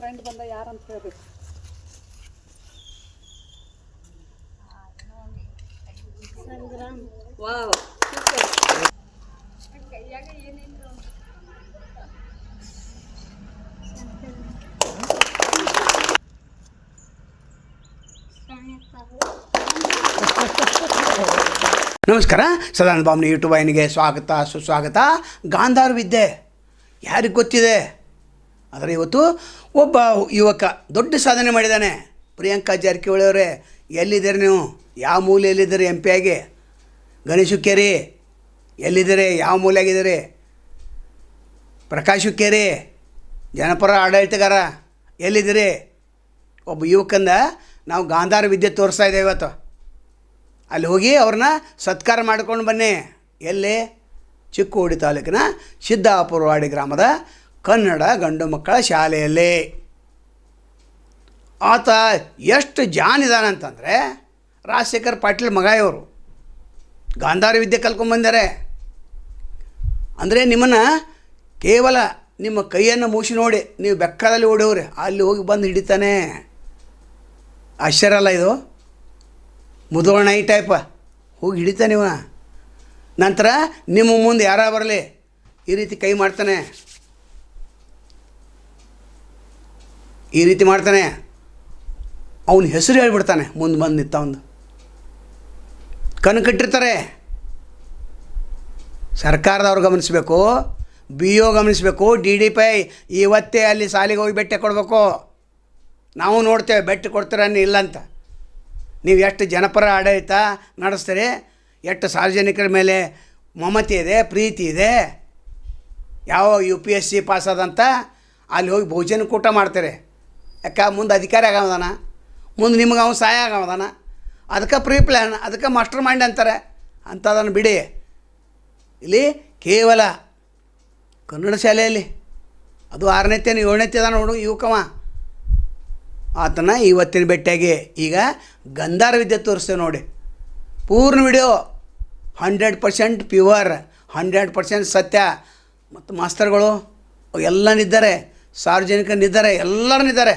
Friend ಬಂದ ಯಾರಂತ ಹೇಳ್ಬೇಕು. ವಾವ್ ಕೈಯಾಗ ಏನೇನು ನಮಸ್ಕಾರ. ಸದಾನಂದ ಬಾಮ್ನಿ ಯೂಟ್ಯೂಬ್ ವಾಹಿನಿಗೆ ಸ್ವಾಗತ ಸುಸ್ವಾಗತ. ಗಾಂಧಾರ ವಿದ್ಯೆ ಯಾರಿಗೆ ಗೊತ್ತಿದೆ? ಆದರೆ ಇವತ್ತು ಒಬ್ಬ ಯುವಕ ದೊಡ್ಡ ಸಾಧನೆ ಮಾಡಿದ್ದಾನೆ. ಪ್ರಿಯಾಂಕಾ ಜಾರಕಿಹೊಳಿ ಅವರೇ, ಎಲ್ಲಿದ್ದೀರಿ ನೀವು? ಯಾವ ಮೂಲೆಯಲ್ಲಿದ್ದೀರಿ? ಎಂ ಪಿ ಆಗಿ ಗಣೇಶ್ ಹುಕ್ಕೇರಿ ಎಲ್ಲಿದ್ದೀರಿ? ಯಾವ ಮೂಲೆಯಾಗಿದ್ದೀರಿ? ಪ್ರಕಾಶ್ ಹುಕ್ಕೇರಿ ಜನಪರ ಆಡಳಿತಗಾರ ಎಲ್ಲಿದ್ದೀರಿ? ಒಬ್ಬ ಯುವಕಂದ ನಾವು ಗಾಂಧಾರ ವಿದ್ಯೆ ತೋರಿಸ್ತಾ ಇದ್ದೇವೆ ಇವತ್ತು. ಅಲ್ಲಿ ಹೋಗಿ ಅವ್ರನ್ನ ಸತ್ಕಾರ ಮಾಡ್ಕೊಂಡು ಬನ್ನಿ. ಎಲ್ಲಿ? ಚಿಕ್ಕೋಡಿ ತಾಲೂಕಿನ ಸಿದ್ದಾಪುರವಾಡಿ ಗ್ರಾಮದ ಕನ್ನಡ ಗಂಡು ಮಕ್ಕಳ ಶಾಲೆಯಲ್ಲಿ. ಆತ ಎಷ್ಟು ಜಾನಿದಾನ ಅಂತಂದರೆ, ರಾಜಶೇಖರ್ ಪಾಟೀಲ್ ಮಗ ಇವರು. ಗಾಂಧಾರ ವಿದ್ಯೆ ಕಲ್ತ್ಕೊಂಡ್ಬಂದಾರೆ. ಅಂದರೆ ನಿಮ್ಮನ್ನು ಕೇವಲ ನಿಮ್ಮ ಕೈಯನ್ನು ಮೂಸಿ ನೋಡಿ ನೀವು ಬೆಕ್ಕದಲ್ಲಿ ಓಡೋವ್ರಿ, ಅಲ್ಲಿ ಹೋಗಿ ಬಂದು ಹಿಡಿತಾನೆ. ಆಶ್ಚರ್ಯ ಅಲ್ಲ ಇದು? ಮುದುವಣ್ಣ ಈ ಟೈಪ ಹೋಗಿ ಹಿಡಿತಾನೆ ಇವ. ನಂತರ ನಿಮ್ಮ ಮುಂದೆ ಯಾರ ಬರಲಿ ಈ ರೀತಿ ಕೈ ಮಾಡ್ತಾನೆ, ಈ ರೀತಿ ಮಾಡ್ತಾನೆ. ಅವನ ಹೆಸರು ಹೇಳ್ಬಿಡ್ತಾನೆ. ಮುಂದೆ ಬಂದು ನಿಂತ ಒಂದು ಕಣ್ಣು ಕಟ್ಟಿರ್ತಾರೆ. ಸರ್ಕಾರದವ್ರು ಗಮನಿಸಬೇಕು, ಬಿ ಒ ಗಮನಿಸಬೇಕು, DDPI ಇವತ್ತೇ ಅಲ್ಲಿ ಸಾಲಿಗೆ ಹೋಗಿ ಭೇಟಿ ಕೊಡಬೇಕು. ನಾವು ನೋಡ್ತೇವೆ ಭೇಟಿ ಕೊಡ್ತೀರನ್ನ ಇಲ್ಲಂತ. ನೀವು ಎಷ್ಟು ಜನಪರ ಆಡಳಿತ ನಡೆಸ್ತೀರಿ, ಎಷ್ಟು ಸಾರ್ವಜನಿಕರ ಮೇಲೆ ಮಮತೆ ಇದೆ, ಪ್ರೀತಿ ಇದೆ. ಯಾವ UPSC ಪಾಸಾದಂತ ಅಲ್ಲಿ ಹೋಗಿ ಭೋಜನ ಕೂಟ ಮಾಡ್ತಾರೆ. ಯಾಕೆ? ಮುಂದೆ ಅಧಿಕಾರಿ ಆಗವದಾನ, ಮುಂದೆ ನಿಮ್ಗೆ ಅವನು ಸಹಾಯ ಆಗವದಾನ. ಅದಕ್ಕೆ ಪ್ರೀ ಪ್ಲ್ಯಾನ್, ಅದಕ್ಕೆ ಮಾಸ್ಟರ್ ಮೈಂಡ್ ಅಂತಾರೆ. ಅಂಥದನ್ನು ಬಿಡಿ. ಇಲ್ಲಿ ಕೇವಲ ಕನ್ನಡ ಶಾಲೆಯಲ್ಲಿ, ಅದು 6ನೇತೆ 7ನೇತೆ ಅದ ನೋಡು ಯುವಕವ. ಆತನ ಇವತ್ತಿನ ಭೇಟಿಯಾಗಿ ಈಗ ಗಾಂಧಾರ ವಿದ್ಯೆ ತೋರಿಸ್ತೇವೆ ನೋಡಿ. ಪೂರ್ಣ ವಿಡಿಯೋ 100% ಪ್ಯೂವರ್, 100% ಸತ್ಯ. ಮತ್ತು ಮಾಸ್ತರ್ಗಳು ಎಲ್ಲನಿದ್ದಾರೆ, ಸಾರ್ವಜನಿಕನಿದ್ದಾರೆ, ಎಲ್ಲರನ್ನಿದ್ದಾರೆ.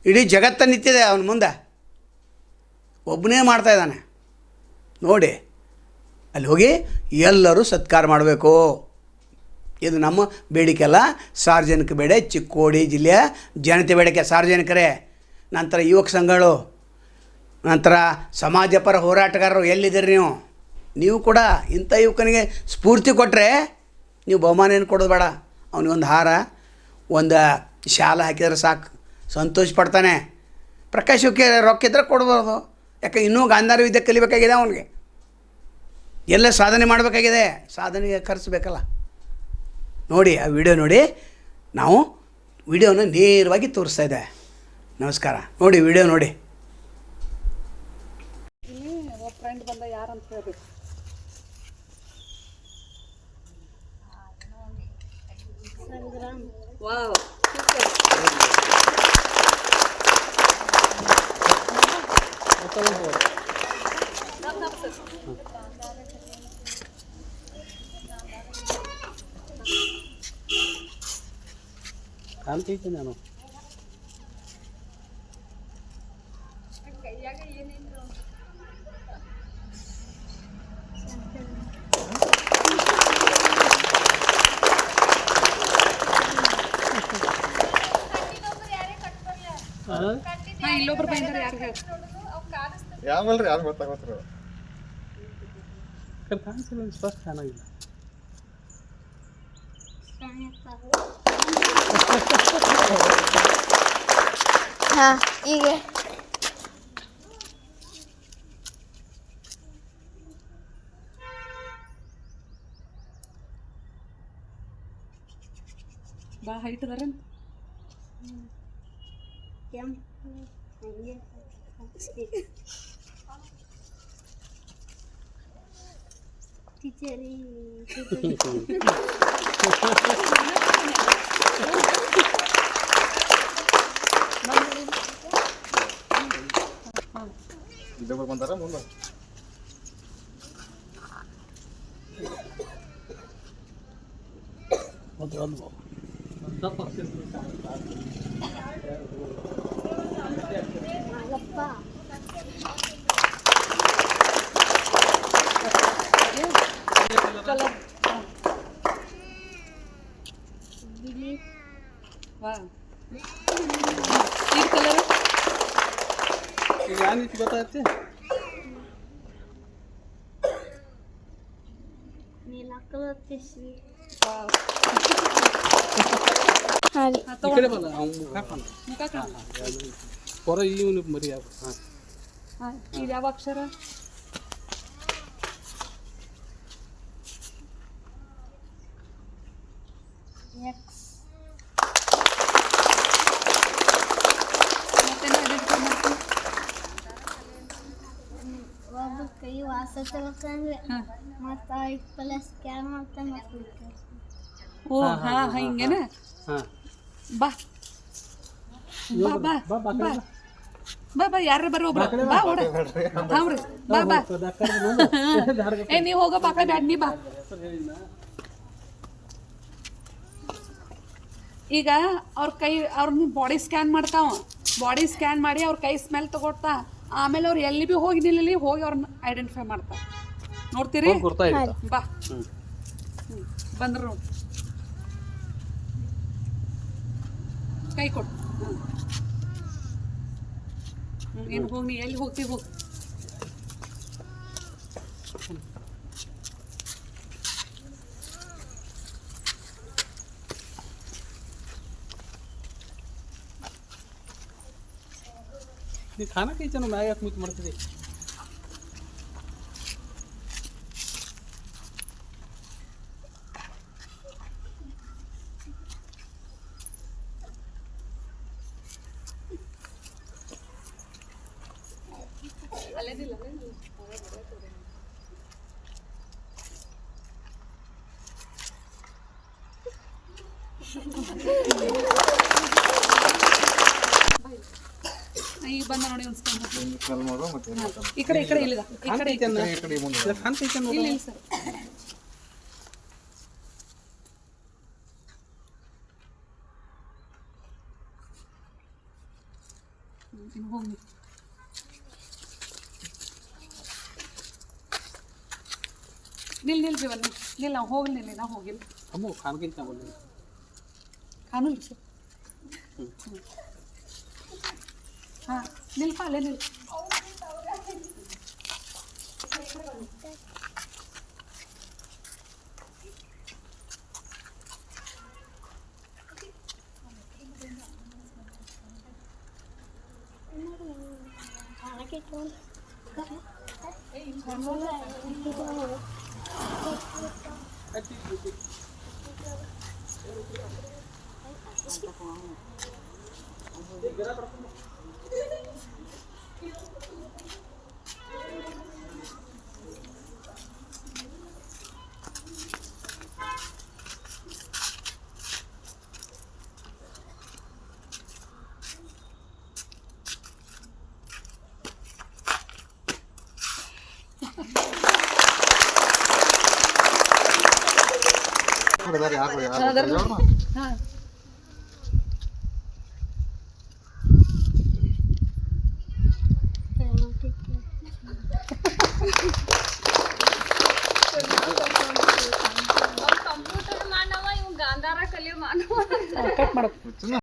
ಇಡೀ ಜಗತ್ತನ್ನು ನಿಂತಿದೆ ಅವನ ಮುಂದೆ, ಒಬ್ಬನೇ ಮಾಡ್ತಾಯಿದ್ದಾನೆ ನೋಡಿ. ಅಲ್ಲಿ ಹೋಗಿ ಎಲ್ಲರೂ ಸತ್ಕಾರ ಮಾಡಬೇಕು. ಇದು ನಮ್ಮ ಬೇಡಿಕೆ ಅಲ್ಲ, ಸಾರ್ವಜನಿಕ ಬೇಡ, ಚಿಕ್ಕೋಡಿ ಜಿಲ್ಲೆಯ ಜನತೆ ಬೇಡಿಕೆ. ಸಾರ್ವಜನಿಕರೇ, ನಂತರ ಯುವಕ ಸಂಘಗಳು, ನಂತರ ಸಮಾಜಪರ ಹೋರಾಟಗಾರರು ಎಲ್ಲಿದ್ದೀರಿ ನೀವು? ನೀವು ಕೂಡ ಇಂಥ ಯುವಕನಿಗೆ ಸ್ಫೂರ್ತಿ ಕೊಟ್ಟರೆ ನೀವು ಬಹುಮಾನ ಏನು ಕೊಡೋದು ಬೇಡ. ಅವನಿಗೊಂದು ಹಾರ, ಒಂದು ಶಾಲ ಹಾಕಿದ್ರೆ ಸಾಕು, ಸಂತೋಷ ಪಡ್ತಾನೆ. ಪ್ರಕಾಶ್ ಹುಕ್ಕೇರಿ ರೊಕ್ಕ ಇದ್ರೆ ಕೊಡ್ಬೋದು. ಯಾಕೆ? ಇನ್ನೂ ಗಾಂಧಾರ ವಿದ್ಯೆ ಕಲಿಬೇಕಾಗಿದೆ ಅವನಿಗೆ, ಎಲ್ಲ ಸಾಧನೆ ಮಾಡಬೇಕಾಗಿದೆ. ಸಾಧನೆಗೆ ಖರ್ಚು ಬೇಕಲ್ಲ. ನೋಡಿ ಆ ವಿಡಿಯೋ ನೋಡಿ. ನಾವು ವಿಡಿಯೋನ ನೇರವಾಗಿ ತೋರಿಸ್ತಾ ಇದ್ದೆ. ನಮಸ್ಕಾರ. ನೋಡಿ ವಿಡಿಯೋ ನೋಡಿ. ಒಬ್ಬ ಫ್ರೆಂಡ್ ಬಂದ ಯಾರಂತ ಹೇಳ್ಬೇಕು. ವಾವ್ ಕಾಣ್ತೈತೆ ನಾನು. ಕೈಯಾಗ ಏನೇನು ಇಲ್ಲೊಬ್ರು ಬಂದ್ರೆ ಯಾರು ಹೇಳಿ ಯಾವಲ್ರಿ ಯಾರು ಗೊತ್ತಾಗೋತ್ರ ಕಾಣಿಸಿಲ್ಲ, ಸ್ಪಷ್ಟ ಚೆನ್ನಾಗಿಲ್ಲ. ಹಾಂ ಈಗ ಬಾ ಹೈಟ್ ಅದಾರ. ಟೀಚರಿ ಇದ್ದವ್ರು ಬಂದಾರ ಮುಂದೆ ಒಂದು ವಾ ಈ ಕಲರ್ ಈಗ ಯಾವ ರೀತಿ ಗೊತ್ತಾಗತ್ತೆ? ಹಾಂ ರೀ ಈ ಕಡೆ ಬಲ್ಲ ಅವ್ನು ಮುಖ ಕಾಣ ಮುಖ ಕಾಣ ಹೊರ ಇವನು ಮರಿ ಹಾಂ ಹಾಂ ಇದು ಯಾವ ಅಕ್ಷರ ಮತ್ತೆ ಐಡೆಂಟಿಫೈ ಮಾಡ್ತೀವಿ ಒಬ್ಬ ಕೈ ವಾಸ ತಗೋಕಂದ್ರೆ ಹಾಂ ಮತ್ತು ಐದು ಸ್ಕ್ಯಾನ್ ಮಾಡ್ತಾನೆ ಮತ್ತು ಓ ಹಾಂ ಹಿಂಗೇನ ಹಾಂ ಬಾ ಬಾ ಬಾ ಬಾ ಬಾ ಬಾ ಬಾ ಯಾರು ಬರೋ ಒಬ್ರು ಬಾ ಓಡ ಹಾವ್ರಿ ಬಾ ಬಾ ಏ ನೀವು ಹೋಗೋ ಬಾಕ ಬ್ಯಾಡ ನೀ ಬಾ ಈಗ ಅವ್ರ ಕೈ ಅವ್ರನ್ನ ಬಾಡಿ ಸ್ಕ್ಯಾನ್ ಮಾಡ್ತಾವ ಬಾಡಿ ಸ್ಕ್ಯಾನ್ ಮಾಡಿ ಅವ್ರ ಕೈ ಸ್ಮೆಲ್ ತಗೊಳ್ತಾ ಆಮೇಲೆ ಅವ್ರು ಎಲ್ಲಿ ಭೀ ಹೋಗಿ ನಿಲ್ಲಿ ಹೋಗಿ ಅವ್ರನ್ನ ಐಡೆಂಟಿಫೈ ಮಾಡ್ತಾರೆ ನೋಡ್ತೀರಿ ಗೊತ್ತಾಯ್ತು ಬಾ ಬಂದ್ರು ನೋಡಿ ಕೈ ಕೊಡು ಏನು ಹೋಗಿ ನೀ ಎಲ್ಲಿ ಹೋಗ್ತೀವಿ ಹೋಗಿ ನೀವು ಖಾನಕ್ಕೆ ಈಚೆ ಮ್ಯಾಗ ಯಾಕೆ ಮಿತ್ ಮಾಡ್ತೀರಿ? ಈಗ ಬಂದ ನೋಡಿ ಒಂದು ಸ್ಕ್ಯಾನ್ ಸ್ಮೆಲ್ ಮಾಡೋ ಮತ್ತೆ ಏನು ಮಾಡ್ತಾನೆ ಈ ಕಡೆ ಇಲ್ಲಿದ ಈ ಕಡೆ ಈ ಕಡೆ ಮುಂದೆ ಖಾನಕ್ಕೆ ಈಚೆ ಇಲ್ಲಿ ಇಲ್ಲಿ ಸರ್ ಇನ್ನು ಹೋಗಿ ನಿಲ್ ಬಿವನ್ ನಿಲ್ ನಾವು ಹೋಗ್ಲಿ ನಾವು ಹೋಗಿಲ್ಲ ಅಮ್ಮ ಖಾನಕ್ಕೆ ಈಚೆ ಬಂದಿಲ್ಲ ಕಾನೂನು ಸರ್ ಹಾಂ ನಿಲ್ಪ ಅಲ್ಲೇ ನಿಲ್ ಯಾರು ಹಾಂ